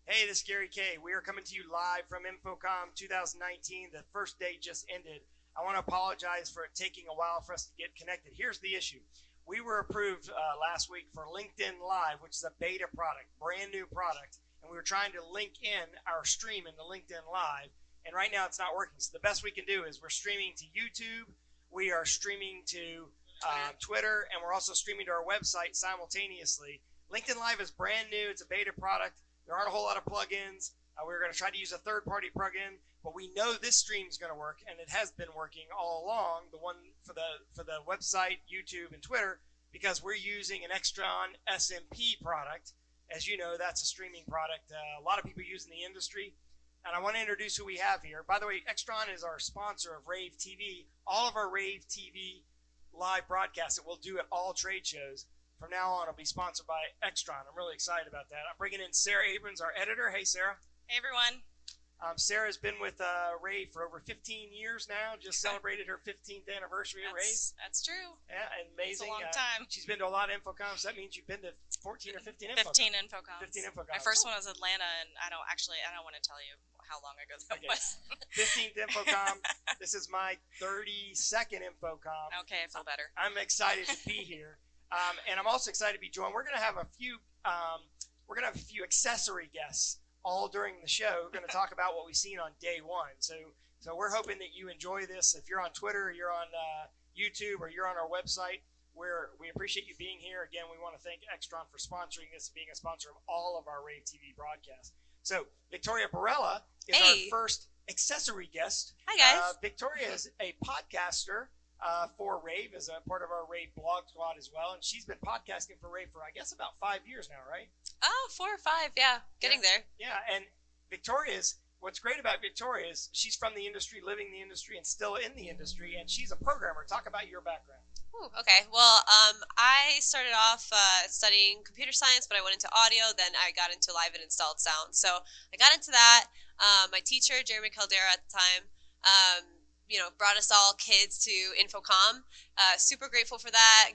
Hey, this is Gary K. We are coming to you live from InfoComm 2019. The first day just ended. I want to apologize for it taking a while for us to get connected. Here's the issue. We were approved last week for LinkedIn Live, which is a beta product, brand new product, and we were trying to link in our stream into LinkedIn Live, and right now it's not working. So the best we can do is we're streaming to YouTube, we are streaming to Twitter, and we're also streaming to our website simultaneously. LinkedIn Live is brand new. It's a beta product. There aren't a whole lot of plugins. We're going to try to use a third-party plugin, but we know this stream is going to work, and it has been working all along. The one for the website, YouTube, and Twitter, because we're using an Extron SMP product. As you know, that's a streaming product a lot of people use in the industry. And I want to introduce who we have here. By the way, Extron is our sponsor of rAVe TV. All of our rAVe TV live broadcasts that we'll do at all trade shows from now on will be sponsored by Extron. I'm really excited about that. I'm bringing in Sarah Abrams, our editor. Hey, Sarah. Hey, everyone. Sarah's been with rAVe for over 15 years now. Just celebrated her 15th anniversary of rAVe. That's true. Yeah, amazing. It's a long time. She's been to a lot of InfoComm, so that means you've been to 14 or 15 InfoComm. 15 InfoComm. 15 InfoComm. My first one was Atlanta, and I don't want to tell you how long ago that was. 15th InfoComm. This is my 32nd InfoComm. Okay, I feel better. I'm excited to be here. And I'm also excited to be joined. We're going to have a few accessory guests all during the show. We're going to talk about what we've seen on day one. So we're hoping that you enjoy this. If you're on Twitter, or you're on YouTube, or you're on our website, we appreciate you being here. Again, we want to thank Extron for sponsoring this and being a sponsor of all of our rAVe TV broadcasts. So Victoria Pirela is our first accessory guest. Hi, guys. Victoria is a podcaster for rAVe, as a part of our rAVe blog squad as well, and she's been podcasting for rAVe for, I guess, about 5 years now, right? Oh, 4 or 5, yeah. Getting there. Yeah, and what's great about Victoria is she's from the industry, living the industry, and still in the industry, and she's a programmer. Talk about your background. Ooh, okay. Well, I started off studying computer science, but I went into audio. Then I got into live and installed sound. So I got into that. My teacher, Jeremy Caldera at the time, brought us all kids to InfoComm. Super grateful for that.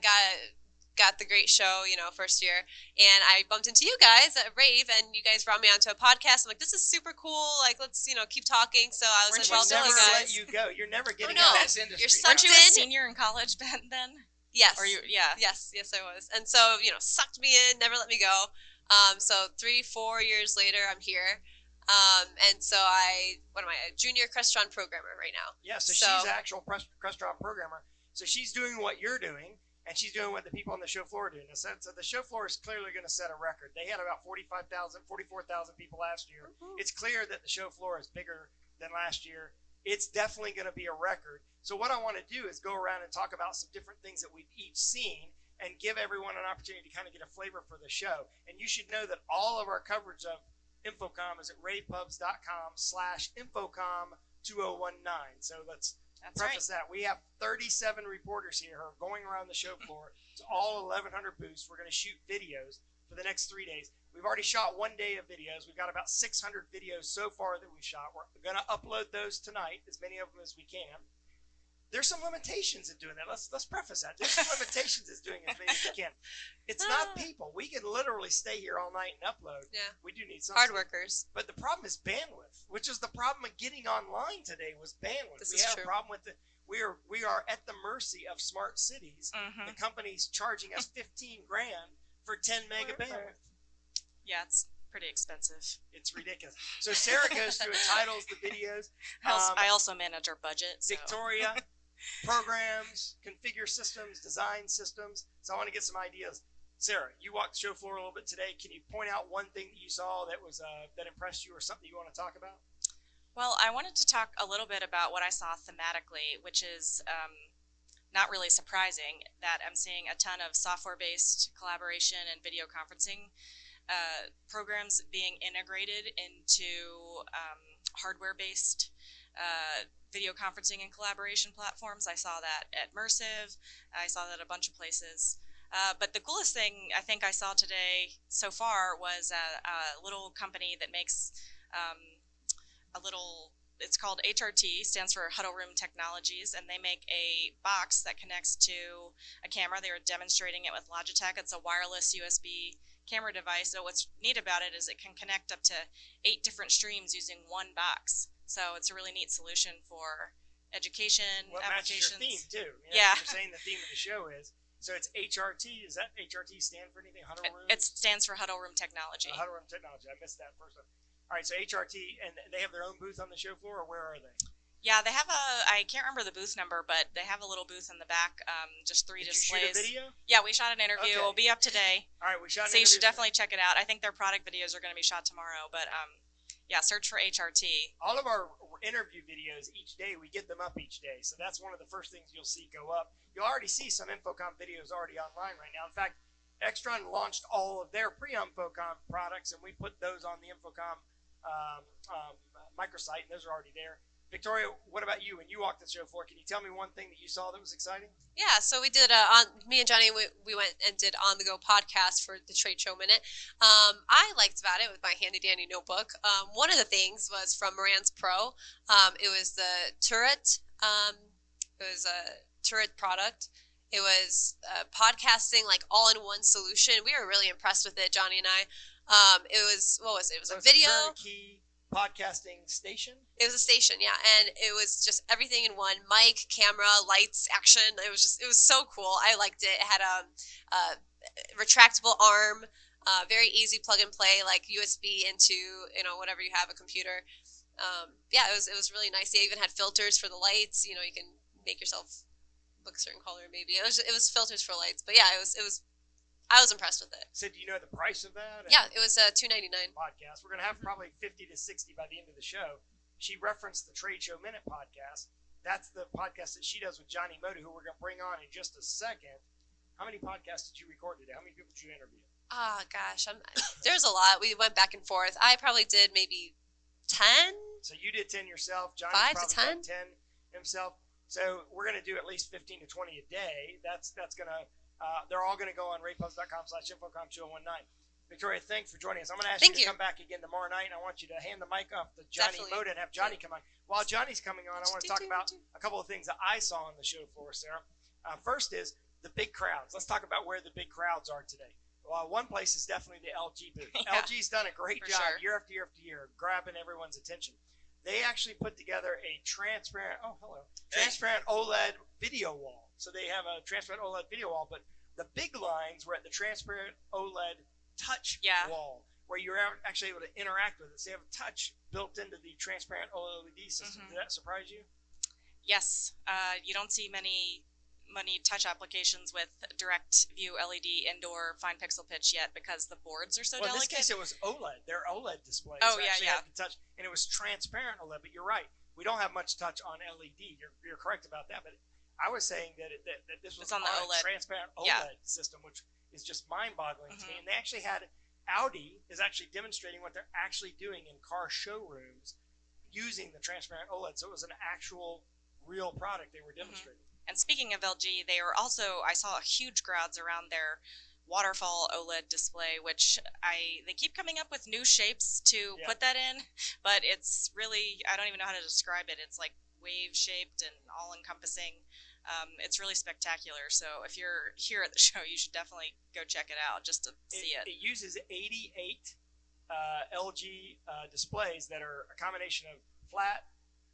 Got the great show, first year. And I bumped into you guys at rAVe, and you guys brought me onto a podcast. I'm like, this is super cool. Like, let's, keep talking. So I was like, well, never you guys. Let you go. You're never getting out of this industry. You're sucked Weren't you a senior in college then? Yes. Yeah. Yes, I was. And so, sucked me in, never let me go. So 3-4 years later, I'm here. And so what am I, a junior Crestron programmer right now. Yeah, so she's an actual Crestron programmer. So she's doing what you're doing, and she's doing what the people on the show floor are doing. So the show floor is clearly going to set a record. They had about 44,000 people last year. Mm-hmm. It's clear that the show floor is bigger than last year. It's definitely going to be a record. So what I want to do is go around and talk about some different things that we've each seen and give everyone an opportunity to kind of get a flavor for the show. And you should know that all of our coverage of InfoComm is at ravepubs.com/InfoComm2019. So let's preface that. We have 37 reporters here who are going around the show floor to all 1,100 booths. We're going to shoot videos for the next 3 days. We've already shot 1 day of videos. We've got about 600 videos so far that we've shot. We're going to upload those tonight, as many of them as we can. There's some limitations in doing that. Let's preface that. There's some limitations in doing as many as we can. It's not people. We can literally stay here all night and upload. Yeah. We do need some hard workers. But the problem is bandwidth, which is the problem of getting online today was bandwidth. We have a problem with we are at the mercy of smart cities. Mm-hmm. The company's charging us $15,000 for 10 meg bandwidth. Yeah, it's pretty expensive. It's ridiculous. So Sarah goes through and titles the videos. I also manage our budget. So. Victoria programs, configure systems, design systems. So I want to get some ideas. Sarah, you walked the show floor a little bit today. Can you point out one thing that you saw that was that impressed you, or something you want to talk about? Well, I wanted to talk a little bit about what I saw thematically, which is not really surprising that I'm seeing a ton of software-based collaboration and video conferencing programs being integrated into hardware-based video conferencing and collaboration platforms. I saw that at Mersive. I saw that a bunch of places. But the coolest thing I think I saw today so far was a little company that makes it's called HRT, stands for Huddle Room Technologies, and they make a box that connects to a camera. They were demonstrating it with Logitech. It's a wireless USB camera device. So what's neat about it is it can connect up to 8 different streams using one box. So it's a really neat solution for education applications. Matches your theme too. Yeah. You're saying the theme of the show is. So it's HRT. Does that HRT stand for anything? Huddle Room? It stands for Huddle Room Technology. Huddle Room Technology. I missed that first one. All right, so HRT, and they have their own booth on the show floor, or where are they? Yeah, they have I can't remember the booth number, but they have a little booth in the back, just 3 displays. Did you shoot a video? Yeah, we shot an interview. Okay. It'll be up today. All right, we shot an So you interview. should definitely check it out. I think their product videos are going to be shot tomorrow, but yeah, search for HRT. All of our interview videos each day, we get them up each day. So that's one of the first things you'll see go up. You'll already see some InfoComm videos already online right now. In fact, Extron launched all of their pre-InfoComm products, and we put those on the InfoComm microsite, and those are already there. Victoria, what about you? When you walked the show floor, can you tell me one thing that you saw that was exciting? Yeah, so we did me and Johnny, we went and did On The Go podcast for the Trade Show Minute. I liked about it with my handy dandy notebook. One of the things was from Moran's Pro. It was the turret. It was a turret product. It was podcasting, like all-in-one solution. We were really impressed with it, Johnny and I. It was, what was it? It was a video. A turnkey podcasting station? It was a station, yeah, and it was just everything in one: mic, camera, lights, action. It was so cool. I liked it. It had a retractable arm, very easy plug and play, like USB into whatever you have, a computer. Yeah, it was really nice. They even had filters for the lights. You can make yourself look a certain color. Maybe it was filters for lights, but yeah, it was. I was impressed with it. So do you know the price of that? Yeah, it was $2.99. Podcast. We're going to have probably 50 to 60 by the end of the show. She referenced the Trade Show Minute podcast. That's the podcast that she does with Johnny Moda, who we're going to bring on in just a second. How many podcasts did you record today? How many people did you interview? Gosh, there's a lot. We went back and forth. I probably did maybe 10. So you did 10 yourself. Johnny 5 to 10. Did 10 himself. So we're going to do at least 15 to 20 a day. That's going to. They're all going to go on raypost.com/InfoComm2019. Victoria, thanks for joining us. I'm going to ask you to come back again tomorrow night, and I want you to hand the mic off to Johnny Moda and have Johnny come on. While Johnny's coming on, I want to talk about a couple of things that I saw on the show floor, Sarah. First is the big crowds. Let's talk about where the big crowds are today. Well, one place is definitely the LG booth. Yeah, LG's done a great job year after year after year grabbing everyone's attention. They actually put together a transparent OLED video wall. So they have a transparent OLED video wall, but the big lines were at the transparent OLED touch wall, where you're actually able to interact with it. So they have a touch built into the transparent OLED system. Did that surprise you? Yes. You don't see many touch applications with direct view LED indoor fine pixel pitch yet because the boards are so delicate. In this case, it was OLED. They're OLED displays. Oh, yeah. Had the touch, and it was transparent OLED. But you're right. We don't have much touch on LED. You're correct about that. But I was saying that this was on the OLED. Transparent OLED system, which is just mind-boggling to me. And they actually had Audi is actually demonstrating what they're actually doing in car showrooms using the transparent OLED. So it was an actual, real product they were demonstrating. And speaking of LG, I saw huge crowds around their Waterfall OLED display, which they keep coming up with new shapes to put that in, but it's really, I don't even know how to describe it. It's like wave-shaped and all-encompassing. It's really spectacular. So if you're here at the show, you should definitely go check it out just to see it. It uses 88 LG displays that are a combination of flat,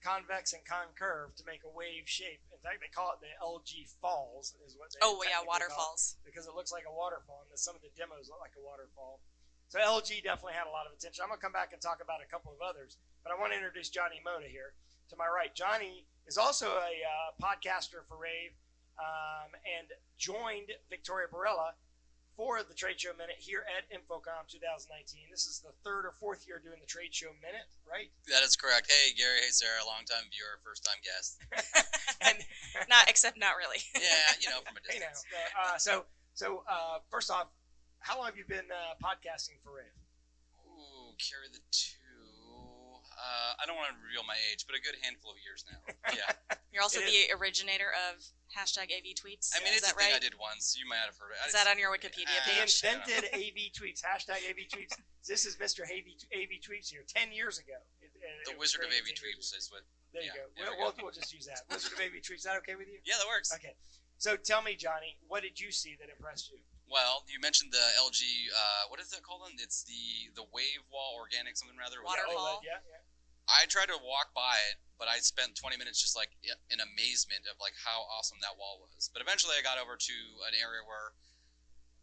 convex, and concurve to make a wave shape. In fact, they call it the LG Falls, is what they waterfalls. Because it looks like a waterfall, and some of the demos look like a waterfall. So LG definitely had a lot of attention. I'm going to come back and talk about a couple of others, but I want to introduce Johnny Moda here. To my right, Johnny is also a podcaster for rAVe and joined Victoria Pirela for the Trade Show Minute here at InfoComm 2019. This is the 3rd or 4th year doing the Trade Show Minute, right? That is correct. Hey, Gary. Hey, Sarah. Longtime viewer, first-time guest. And not really. Yeah, from a distance. So first off, how long have you been podcasting for rAVe? Ooh, carry the 2. I don't want to reveal my age, but a good handful of years now. Yeah. You're also the originator of #AV tweets. I mean, it's a thing I did once. You might have heard it. Is that on your Wikipedia page? He invented AV tweets. #AV tweets. This is Mr. AV tweets here. 10 years ago. The Wizard of AV tweets is what. There you go. We'll just use that. Wizard of AV tweets. Is that okay with you? Yeah, that works. Okay. So tell me, Johnny, what did you see that impressed you? Well, you mentioned the LG. What is that called? It's the Wave Wall Organic something rather. Waterfall. Yeah, OLED, yeah. I tried to walk by it, but I spent 20 minutes just like in amazement of like how awesome that wall was. But eventually, I got over to an area where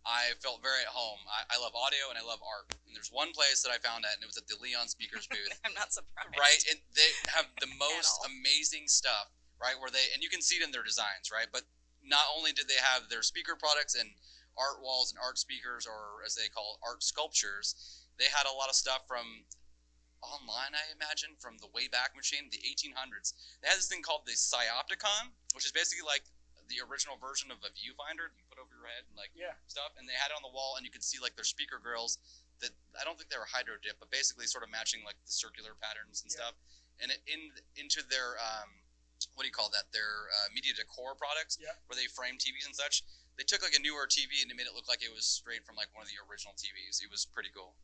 I felt very at home. I love audio and I love art. And there's one place that I found at, and it was at the Leon Speakers booth. I'm not surprised. Right, and they have the most amazing stuff. Right, where and you can see it in their designs. Right, but not only did they have their speaker products and art walls and art speakers, or as they call it, art sculptures, they had a lot of stuff from online, I imagine, from the Wayback Machine, the 1800s. They had this thing called the Psyopticon, which is basically like the original version of a viewfinder you put over your head and like stuff. And they had it on the wall, and you could see like their speaker grills that I don't think they were hydro dip, but basically sort of matching like the circular patterns and stuff. And into their what do you call that? Their media decor products, where they frame TVs and such. They took like a newer TV and they made it look like it was straight from like one of the original TVs. It was pretty cool.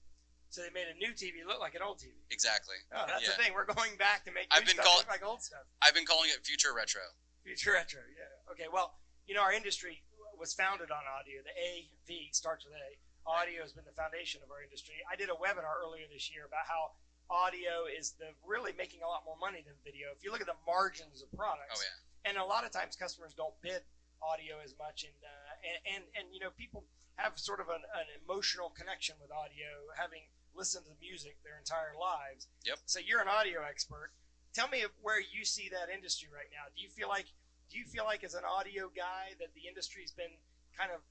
So they made a new TV look like an old TV. Exactly. Oh, that's the thing. We're going back to make new stuff look like old stuff. I've been calling it future retro. Future retro, yeah. Okay, well, you know, our industry was founded on audio. The AV starts with A. Audio has been the foundation of our industry. I did a webinar earlier this year about how audio is really making a lot more money than video. If you look at the margins of products, and a lot of times customers don't bid audio as much, and you know, people have sort of an emotional connection with audio, having listened to music their entire lives. Yep. So you're an audio expert. Tell me where you see that industry right now. Do you feel like as an audio guy that the industry's been kind of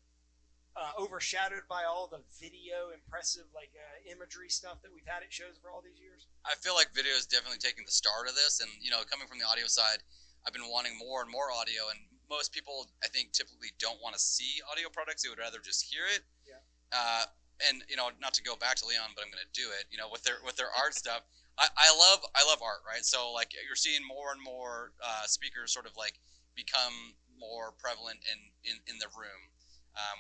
overshadowed by all the video impressive imagery stuff that we've had at shows for all these years? I feel like video is definitely taking the start of this, and you know, coming from the audio side, I've been wanting more and more audio, and most people, I think, typically don't want to see audio products. They would rather just hear it. Yeah. And you know, not to go back to Leon, but I'm going to do it. You know, with their art stuff, I love art, right? So like you're seeing more and more speakers sort of like become more prevalent in the room,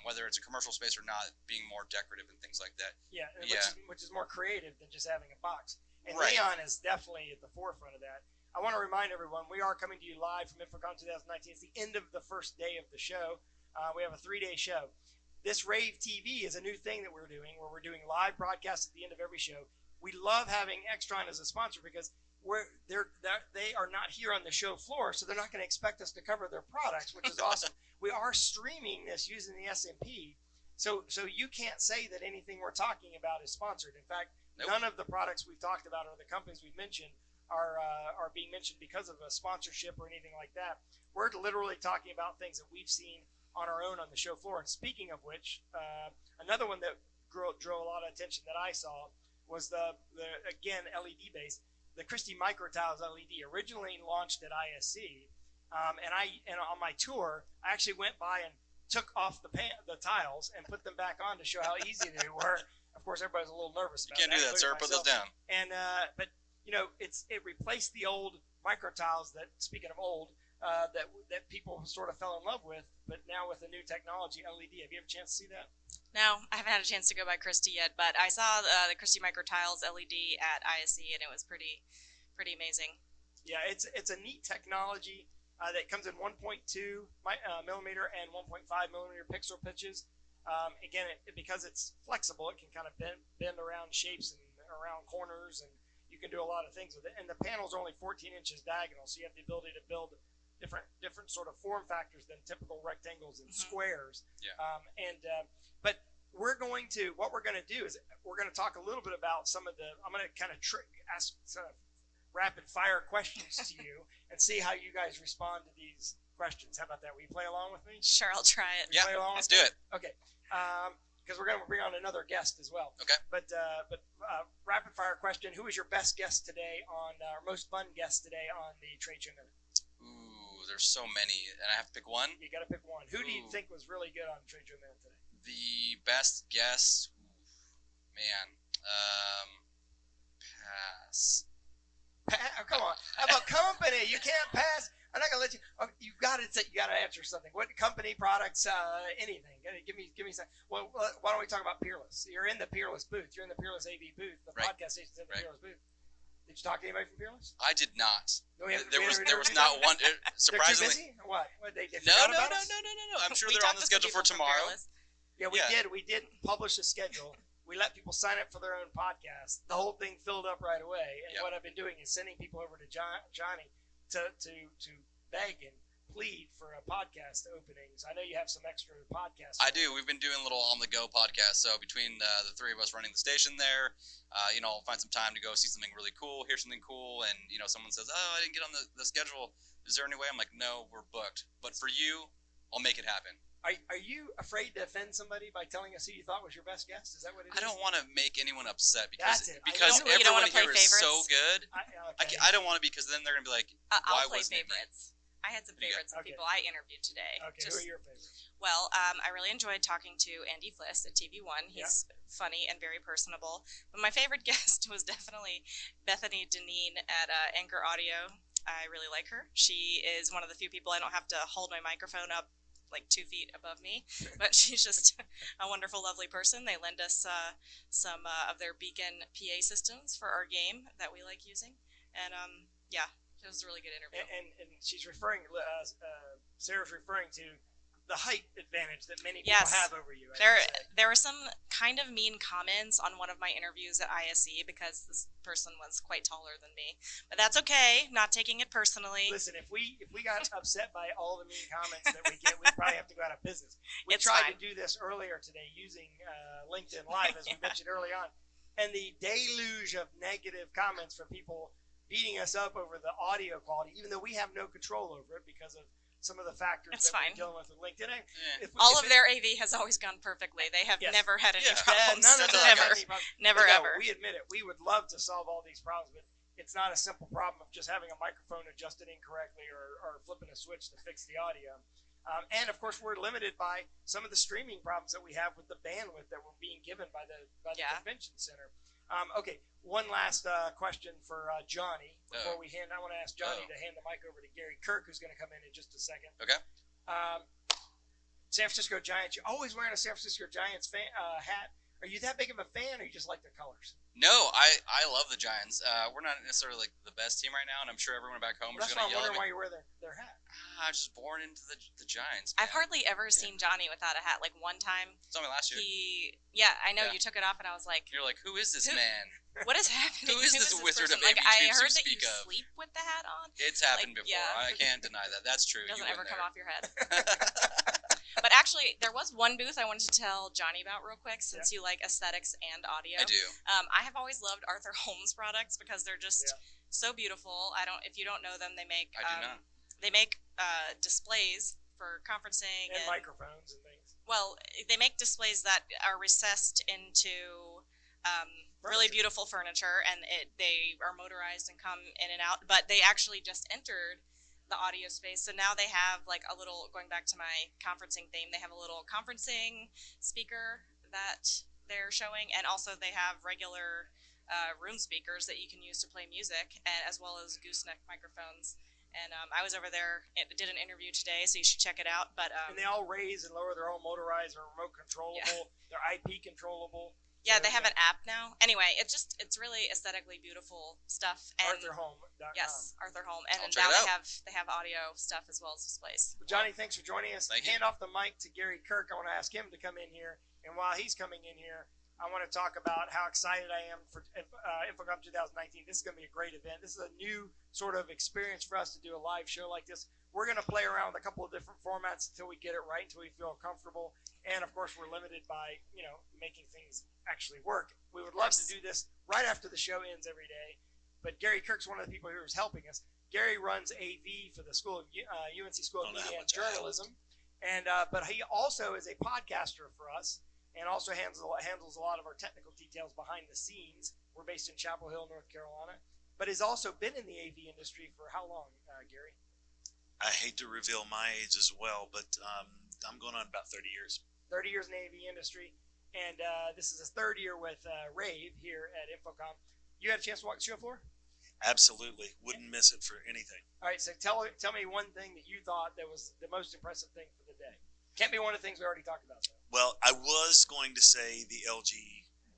whether it's a commercial space or not, being more decorative and things like that. Yeah, which is more creative than just having a box. And right. Leon is definitely at the forefront of that. I want to remind everyone, we are coming to you live from InfoComm 2019. It's the end of the first day of the show. We have a 3-day show. This rAVe TV is a new thing that we're doing, where we're doing live broadcasts at the end of every show. We love having Extron as a sponsor because they are not here on the show floor, so they're not going to expect us to cover their products, which is awesome. We are streaming this using the SMP, so you can't say that anything we're talking about is sponsored. In fact, none of the products we've talked about or the companies we've mentioned are being mentioned because of a sponsorship or anything like that. We're literally talking about things that we've seen on our own on the show floor. And speaking of which, another one that drew a lot of attention that I saw was the again LED based, the Christie Micro Tiles LED, originally launched at ISC. And on my tour, I actually went by and took off the tiles and put them back on to show how easy they were. Of course, everybody's a little nervous about that. You can't do that, sir. Put those down. And but you know, it replaced the old micro tiles that, speaking of old, that people sort of fell in love with, but now with the new technology, LED. Have you had a chance to see that? No, I haven't had a chance to go by Christie yet, but I saw the Christie Micro Tiles LED at ISC, and it was pretty amazing. Yeah, it's a neat technology that comes in 1.2 millimeter and 1.5 millimeter pixel pitches. Again, because it's flexible, it can kind of bend around shapes and around corners, and you can do a lot of things with it. And the panels are only 14 inches diagonal, so you have the ability to build different sort of form factors than typical rectangles and squares. Yeah. But what we're going to do is we're going to talk a little bit about some of I'm going to kind of ask sort of rapid fire questions to you and see how you guys respond to these questions. How about that? Will you play along with me? Sure, I'll try it. Yeah, let's do it. Okay. Because we're going to bring on another guest as well. Okay. But rapid fire question: who was your best guest today or most fun guest today on the trade show minute? Ooh, there's so many, and I have to pick one. You got to pick one. Who do you think was really good on the trade show minute today? The best guest, man. Pass. Oh, come on. How about company? You can't pass. I'm not gonna let you. Oh, you got to answer something. What company, products, anything? Give me some. Well, why don't we talk about Pirela? You're in the Pirela booth. You're in the Pirela AV booth. The podcast station's in the Pirela booth. Did you talk to anybody from Fearless? I did not. No, There was not one. Surprisingly, They're too busy? What? They no. forgot about us? I'm sure We they're on talked the to some schedule for people from tomorrow. Fearless. Yeah, we did publish a schedule. We let people sign up for their own podcast. The whole thing filled up right away. And what I've been doing is sending people over to Johnny to beg and plead for a podcast openings. I know you have some extra podcasts. I do. We've been doing little on-the-go podcasts. So between the three of us running the station there, I'll find some time to go see something really cool, hear something cool, and, someone says, oh, I didn't get on the schedule. Is there any way? I'm like, no, we're booked. But for you, I'll make it happen. Are you afraid to offend somebody by telling us who you thought was your best guest? Is that what it is? I don't want to make anyone upset That's it. because You don't everyone wanna play here is so favorites? good. Okay. I don't want to because then they're going to be like, I'll why play wasn't it me? favorites. I had some What do you got? favorites of Okay. people I interviewed today. Okay, who are your favorites? Well, I really enjoyed talking to Andy Fliss at TV1. He's funny and very personable. But my favorite guest was definitely Bethany Deneen at Anchor Audio. I really like her. She is one of the few people I don't have to hold my microphone up like 2 feet above me, but she's just a wonderful, lovely person. They lend us some of their Beacon PA systems for our game that we like using, and it was a really good interview. And she's referring, Sarah's referring to the height advantage that many people have over you. There were some kind of mean comments on one of my interviews at ISE because this person was quite taller than me, but that's okay. Not taking it personally. Listen, if we got upset by all the mean comments that we get, we'd probably have to go out of business. We tried to do this earlier today using LinkedIn Live, as we mentioned early on, and the deluge of negative comments from people beating us up over the audio quality, even though we have no control over it because of some of the factors that we're dealing with LinkedIn. All of their AV has always gone perfectly. They have never had any problems. None of them Never. any problems. Never No, ever. We admit it. We would love to solve all these problems, but it's not a simple problem of just having a microphone adjusted incorrectly or flipping a switch to fix the audio. And of course, we're limited by some of the streaming problems that we have with the bandwidth that we're being given by the convention center. Okay, one last question for Johnny before we I want to ask Johnny to hand the mic over to Gary Kirk, who's going to come in just a second. Okay. San Francisco Giants. You're always wearing a San Francisco Giants hat. Are you that big of a fan, or you just like their colors? No, I love the Giants. We're not necessarily like the best team right now, and I'm sure everyone back home is going to yell at me. That's why I'm wondering why you wear their hat. I was just born into the Giants. I've hardly ever seen Johnny without a hat. Like one time, It's only last year. I know you took it off, and I was like, You're like, who is this man? what is happening? Who is this wizard person? of Like, AV I tubes heard you that you speak of? sleep with the hat on. It's happened Like, before. yeah. I can't deny that. That's true. It doesn't You ever went come there. off your head. But actually, there was one booth I wanted to tell Johnny about real quick, since you like aesthetics and audio. I do. I have always loved Arthur Holmes products because they're just so beautiful. If you don't know them, they make I do not. They make displays for conferencing and microphones and things. Well, they make displays that are recessed into really beautiful furniture, and they are motorized and come in and out. But they actually just entered the audio space, so now they have like a little, going back to my conferencing theme, they have a little conferencing speaker that they're showing, and also they have regular room speakers that you can use to play music, as well as gooseneck microphones. And I was over there, did an interview today, so you should check it out. But and they all raise and lower their own motorized or remote controllable. They're IP controllable. Yeah, they have an app now. Anyway, it's really aesthetically beautiful stuff. And ArthurHome.com. Yes, Arthur Home. And I'll check now it out. they have audio stuff as well as displays. Well, Johnny, thanks for joining us. Thank Hand you. off the mic to Gary Kirk. I want to ask him to come in here. And while he's coming in here, I want to talk about how excited I am for InfoComm 2019. This is going to be a great event. This is a new sort of experience for us to do a live show like this. We're going to play around with a couple of different formats until we get it right, until we feel comfortable. And, of course, we're limited by, making things actually work. We would love to do this right after the show ends every day. But Gary Kirk's one of the people who is helping us. Gary runs AV for the school of UNC School of Media and Journalism. And but he also is a podcaster for us, and also handles a lot of our technical details behind the scenes. We're based in Chapel Hill, North Carolina, but has also been in the AV industry for how long, Gary? I hate to reveal my age as well, but I'm going on about 30 years. 30 years in the AV industry, and this is his third year with rAVe here at InfoComm. You had a chance to walk the show floor? Absolutely. Wouldn't miss it for anything. All right, so tell me one thing that you thought that was the most impressive thing for the day. Can't be one of the things we already talked about, though. Well, I was going to say the LG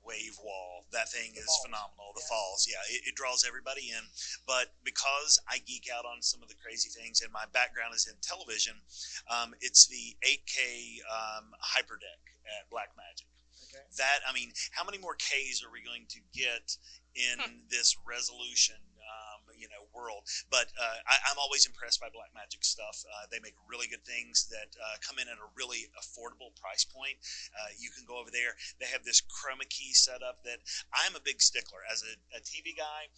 wave wall. That thing is falls. phenomenal. The Yeah. falls, yeah, it draws everybody in. But because I geek out on some of the crazy things, and my background is in television, it's the 8K hyperdeck at Blackmagic. Okay. That, I mean, how many more Ks are we going to get in this resolution? World. But I'm always impressed by Blackmagic stuff. They make really good things that come in at a really affordable price point. You can go over there. They have this chroma key setup that I'm a big stickler. As a TV guy,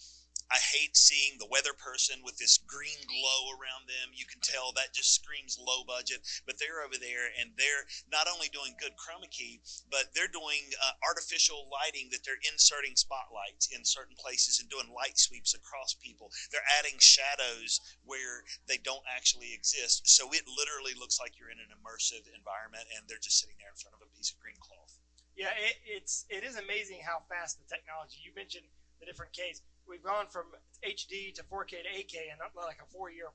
I hate seeing the weather person with this green glow around them. You can tell that just screams low budget. But they're over there, and they're not only doing good chroma key, but they're doing artificial lighting that they're inserting spotlights in certain places and doing light sweeps across people. They're adding shadows where they don't actually exist. So it literally looks like you're in an immersive environment, and they're just sitting there in front of a piece of green cloth. Yeah, it is amazing how fast the technology. You mentioned the different Ks. We've gone from HD to 4K to 8K in like a 4-year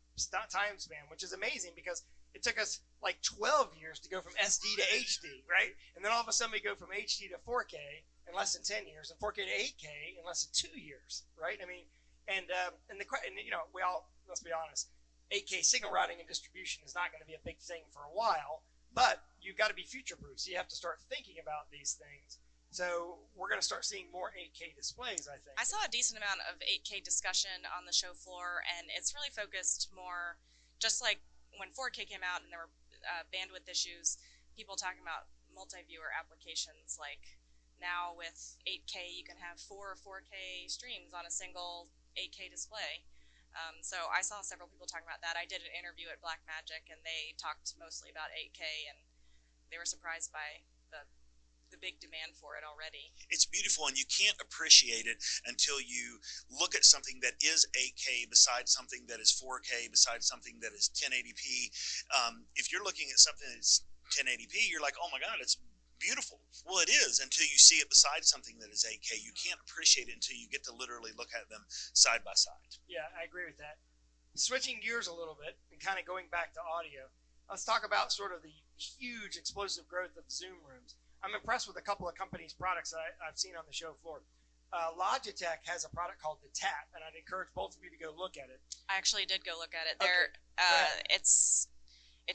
time span, which is amazing because it took us like 12 years to go from SD to HD, right? And then all of a sudden we go from HD to 4K in less than 10 years, and 4K to 8K in less than 2 years, right? I mean, we all, let's be honest, 8K signal routing and distribution is not going to be a big thing for a while, but you've got to be future-proof, so you have to start thinking about these things. So we're going to start seeing more 8K displays, I think. I saw a decent amount of 8K discussion on the show floor, and it's really focused more, just like when 4K came out and there were bandwidth issues, people talking about multi-viewer applications. Like now with 8K, you can have 4 4K streams on a single 8K display. So I saw several people talking about that. I did an interview at Blackmagic, and they talked mostly about 8K, and they were surprised by the big demand for it already. It's beautiful, and you can't appreciate it until you look at something that is 8K besides something that is 4K, besides something that is 1080p. If you're looking at something that's 1080p, you're like, oh my God, it's beautiful. Well, it is until you see it beside something that is 8K. You can't appreciate it until you get to literally look at them side by side. Yeah, I agree with that. Switching gears a little bit and kind of going back to audio, let's talk about sort of the huge explosive growth of Zoom rooms. I'm impressed with a couple of companies' products that I've seen on the show floor. Logitech has a product called the Tap, and I'd encourage both of you to go look at it. I actually did go look at it. Okay. It's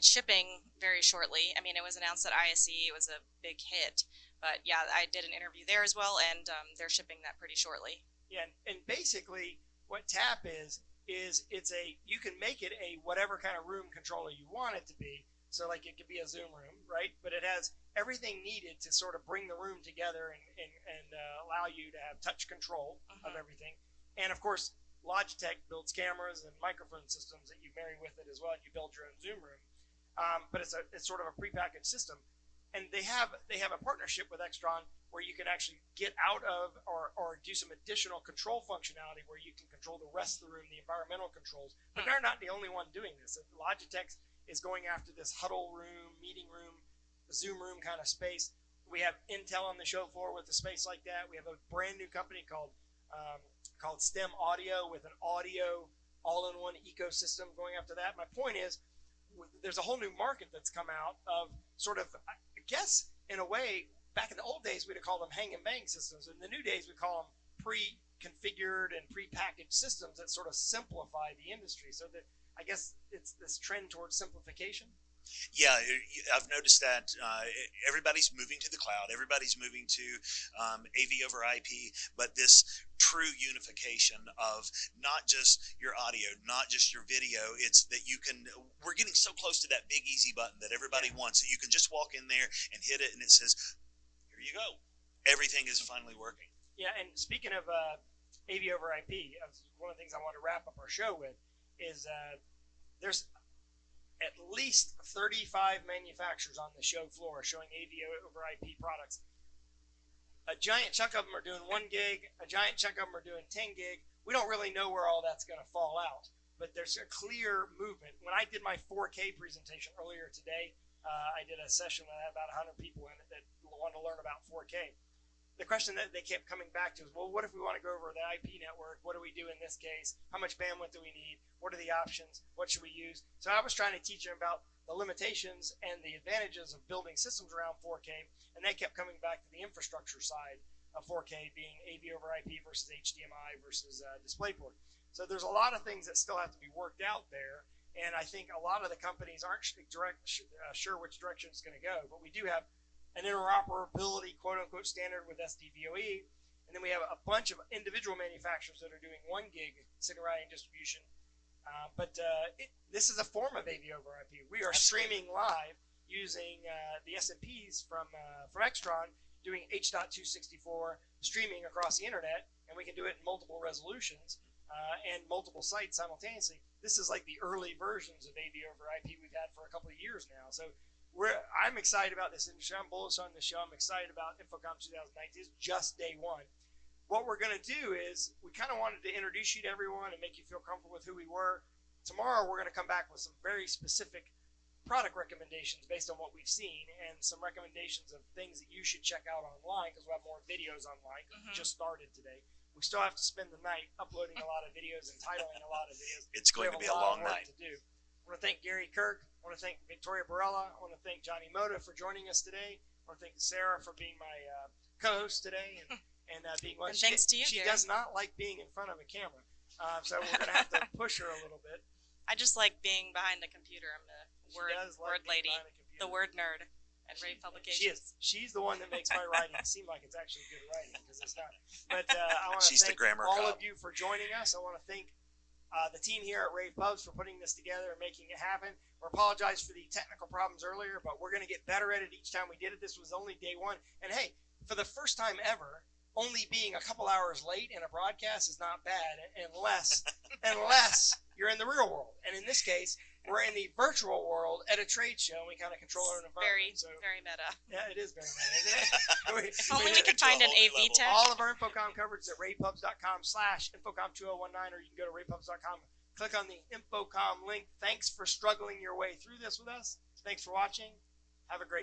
shipping very shortly. I mean, it was announced at ISE. It was a big hit. But yeah, I did an interview there as well, and they're shipping that pretty shortly. Yeah, and basically what Tap is you can make it a whatever kind of room controller you want it to be. So like it could be a Zoom room, right? But it has everything needed to sort of bring the room together and allow you to have touch control of everything. And of course, Logitech builds cameras and microphone systems that you marry with it as well, and you build your own Zoom room. But it's sort of a prepackaged system. And they have a partnership with Extron where you can actually get out of or do some additional control functionality where you can control the rest of the room, the environmental controls. But they're not the only one doing this. Logitech is going after this Huddle room, meeting room, Zoom room kind of space. We have Intel on the show floor with a space like that. We have a brand new company called STEM Audio with an audio all-in-one ecosystem going after that. My point is, there's a whole new market that's come out of sort of, I guess, in a way, back in the old days, we'd have called them hang and bang systems. In the new days, we call them pre-configured and pre-packaged systems that sort of simplify the industry. So that I guess it's this trend towards simplification. Yeah, I've noticed that everybody's moving to the cloud. Everybody's moving to AV over IP, but this true unification of not just your audio, not just your video. It's that we're getting so close to that big easy button that everybody wants. That you can just walk in there and hit it, and it says, here you go. Everything is finally working. Yeah, and speaking of AV over IP, one of the things I want to wrap up our show with is there's at least 35 manufacturers on the show floor showing AV over IP products. A giant chunk of them are doing 1 gig, a giant chunk of them are doing 10 gig. We don't really know where all that's going to fall out, but there's a clear movement. When I did my 4K presentation earlier today, I did a session that had about 100 people in it that wanted to learn about 4K. The question that they kept coming back to is, well, what if we want to go over the IP network? What do we do in this case? How much bandwidth do we need? What are the options? What should we use? So I was trying to teach them about the limitations and the advantages of building systems around 4K, and they kept coming back to the infrastructure side of 4K being AV over IP versus HDMI versus DisplayPort. So there's a lot of things that still have to be worked out there, and I think a lot of the companies aren't sure which direction it's going to go. But we do have an interoperability quote-unquote standard with SDVOE, and then we have a bunch of individual manufacturers that are doing 1 gig signal routing distribution. This is a form of AV over IP. We are streaming live using the SMPs from Extron, doing H.264 streaming across the internet, and we can do it in multiple resolutions and multiple sites simultaneously. This is like the early versions of AV over IP we've had for a couple of years now. So I'm excited about this industry. I'm bullish on the show. I'm excited about InfoComm 2019. It's just day one. What we're going to do is we kind of wanted to introduce you to everyone and make you feel comfortable with who we were. Tomorrow we're going to come back with some very specific product recommendations based on what we've seen and some recommendations of things that you should check out online, because we'll have more videos online. We just started today. We still have to spend the night uploading a lot of videos and titling a lot of videos. It's going to be a long night. To do. I want to thank Gary Kirk. I want to thank Victoria Pirela. I want to thank Johnny Moda for joining us today. I want to thank Sarah for being my co-host today and being one. And thanks to you, She Gary. does not like being in front of a camera, so we're going to have to push her a little bit. I just like being behind the computer. I'm the word lady, the word nerd at rAVe Publications. She's the one that makes my writing seem like it's actually good writing, because it's not. But I want to thank all of you for joining us. I want to thank the team here at rAVe Pubs for putting this together and making it happen. We apologize for the technical problems earlier, but we're going to get better at it each time we did it. This was only day one. And hey, for the first time ever, only being a couple hours late in a broadcast is not bad, unless you're in the real world. And in this case, we're in the virtual world at a trade show, and we kind of control our environment. Very meta. Yeah, it is very meta, isn't it? If only we could find an AV tech. All of our InfoComm coverage is at ravepubs.com/InfoComm2019, or you can go to ravepubs.com, click on the InfoComm link. Thanks for struggling your way through this with us. Thanks for watching. Have a great day.